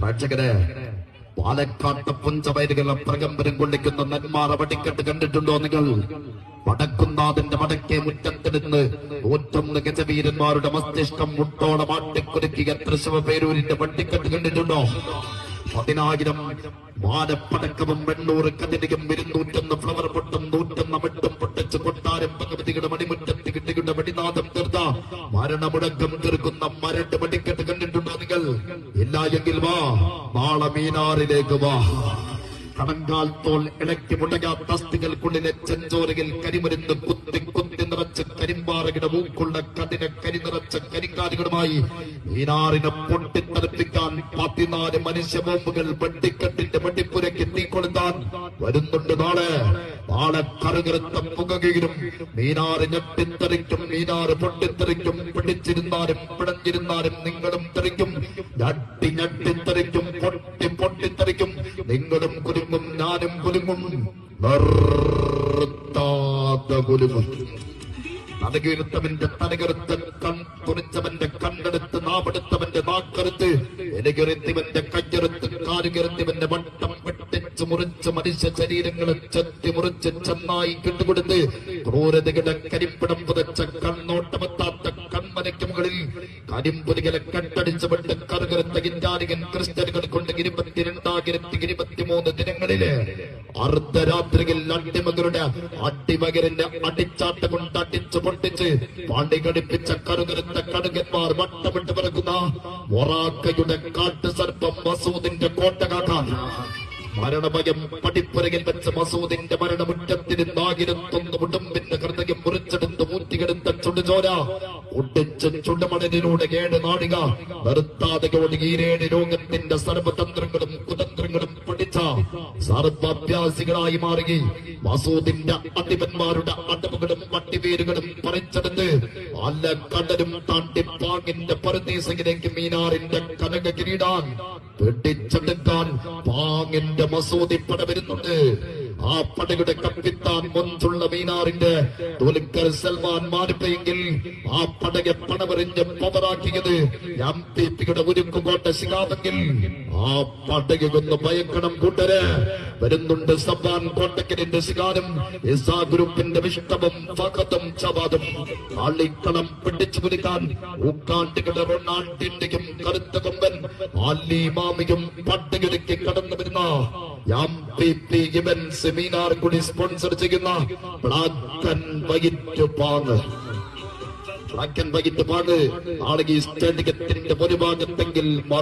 പ്രേക്ഷകരെ, പാലക്കാട്ട് പുഞ്ചവയലുകളെ പ്രകമ്പനം കൊള്ളിക്കുന്ന നെന്മാറ വെടിക്കെട്ട് കണ്ടിട്ടുണ്ടോ നിങ്ങൾ? വടക്കുന്നാഥന്റെ വടക്കേ മുറ്റത്തിരുന്ന് 101 ഗജവീരന്മാരുടെ മസ്തിഷ്കം മുട്ടോളം ആട്ടിക്കുലുക്കിയ തൃശ്ശൂർ പേരൂരിന്റെ വെടിക്കെട്ട് കണ്ടിട്ടുണ്ടോ? 10,000 മാനപ്പടക്കവും 800 കതിരിയും 201 ഫ്ലവർ പൊട്ടും 101 മെട്ടും പൊട്ടിച്ച് കൊട്ടാരം ഭഗവതിയുടെ മണിമുറ്റത്ത് കിട്ടിയുടെ വെടിനാഥം തീർത്ത മരണമുടക്കം തീർക്കുന്ന മരട് വെടിക്കെട്ട് കണ്ടിട്ടുണ്ടോ നിങ്ങൾ? ഇല്ല എങ്കിൽ വാ, നാളെ മീനാറിലേക്ക് വാ. കണങ്കാൽ തോൾ ഇളക്കി മുടങ്ങാത്ത അസ്ഥികൾക്കുള്ളിലെ ചെഞ്ചോരയിൽ കരിമരുന്ന് കുത്തി കുത്തി നിറച്ച് കരിമ്പാറയുടെ മൂക്കുള്ള കഠിന കരി നിറച്ച കരിങ്കാലുകളുമായി മീനാറിനെ പൊട്ടിത്തെറിപ്പിക്കാൻ 14 മനുഷ്യ ബോംബുകൾ വെട്ടിക്കെട്ടിന്റെ വെട്ടിപ്പുരയ്ക്ക് തീക്കൊളുത്താൻ വരുന്നുണ്ട്. നാളെ കറുകറുത്ത പുകകീരും മീനാറ് ഞെട്ടിത്തെറിക്കും, മീനാറ് പൊട്ടിത്തെറിക്കും. പിടിച്ചിരുന്നാലും പിടഞ്ഞിരുന്നാലും നിങ്ങളും തെറിക്കും, ഞെട്ടിത്തെറിക്കും, പൊട്ടിത്തെറിക്കും. നിങ്ങളും കുലുങ്ങും, ഞാനും കുലുങ്ങും, നിർത്താത്ത കുലുങ്ങും. തലകീർത്തവന്റെ തലകറുത്ത്, കുറിച്ചവന്റെ കണ്ണെടുത്ത്, നാവെടുത്തവന്റെ നാക്കറുത്ത്, എലകീർത്തിവന്റെ കയ്യെറുത്ത്, കാലുകീർത്തിവന്റെ വട്ടം വെട്ടിച്ച് മുറിച്ച് മനുഷ്യ ശരീരങ്ങളെ ചെത്തി മുറിച്ച് ചെന്നായി കിട്ടുകൊടുത്ത് ക്രൂരതയുടെ കരിപ്പിടം പുതച്ച കണ്ണോട്ടമെത്താത്ത കൺമനയ്ക്ക് മുകളിൽ കരിമ്പുലികളെ കെട്ടടിച്ചു വിട്ട് കറുകറുത്ത ഇറ്റാലിയൻ ക്രിസ്ത്യനുകൾ കൊണ്ട് 22,023 ദിനങ്ങളില് അർദ്ധരാത്രിയിൽ അട്ടിമകളുടെ അടിമകരിന്റെ അടിച്ചാട്ട കൊണ്ട് അടിച്ചു പൊട്ടിച്ച് പാണ്ടി ഘടിപ്പിച്ച കറുകറുത്ത കടുകന്മാർ വട്ടമിട്ട് പിറക്കുന്ന മൊറാക്കയുടെ കാട്ടു സർപ്പം മസൂദിന്റെ കോട്ട കാക്കാൻ മരണഭയം പടിപ്പുരയിൽ വെച്ച് മസൂദിന്റെ മരണമുറ്റത്തിന് 1,001 ഉടുമ്പിന്റെ ഹൃദയം മുറിച്ചെടുത്ത് ഊറ്റിക്കെടുത്ത ചുടുചോര ഒട്ടിച്ച് ചുടുമണലിലൂടെ 7 നാഴിക നിർത്താതെ ഓടി 7 രോഗത്തിന്റെ സർവതന്ത്രങ്ങളും കുതന്ത്രങ്ങളും പഠിച്ച സർവാഭ്യാസികളായി മാറി മസൂദിന്റെ അധിപന്മാരുടെ അടവുകളും പട്ടിവേരുകളും പറിച്ചെടുത്ത് അല്ല കടലും താണ്ടി പാങ്ങിന്റെ പരദീസയിലേക്ക് മീനാറിന്റെ കനക കിരീടാൻ പിടിച്ചെടുക്കാൻ പാങ്ങിന്റെ മസൂദി പട വരുന്നുണ്ട്. ആ പടയുടെ കപ്പിത്താൻ മൊഞ്ചുള്ള മീനാറിന്റെ ദുൽഖർ സൽമാൻ മാറിപ്പെങ്കിൽ ആ പടയെ പടവറിഞ്ഞ് പവറാക്കിയത് MPPയുടെ ഉരുക്കുകോട്ട ശിഖാവെങ്കിൽ ആ പടയെ ഒന്ന് ഭയക്കണം കൂട്ടര്. വരുന്നുണ്ട് സബ്ബാൻ കോട്ടക്കലിന്റെ ശിഖാരം, ഇസാ ഗ്രൂപ്പിന്റെ വിഷ്ടവും ഫഖത്തും ചവാദും. ആളിക്കളം പിടിച്ചു കുലിക്കാൻ ഊക്കാണ്ടികളുടെ റൊണാൾഡിന്റെയും കറുത്ത കൊമ്പൻ ആലി മാമിയും പട്ടയൊരുക്കി കടന്നു വരുന്ന MPP ഇവന്റ്സ് മീനാർ കൂടി സ്പോൺസർ ചെയ്യുന്ന ബ്ലാക്ക് ആൻഡ് വൈറ്റ് പാങ് നാളെ ഈ സ്റ്റേഡിയത്തിന്റെ ഒരു ഭാഗത്തെങ്കിൽ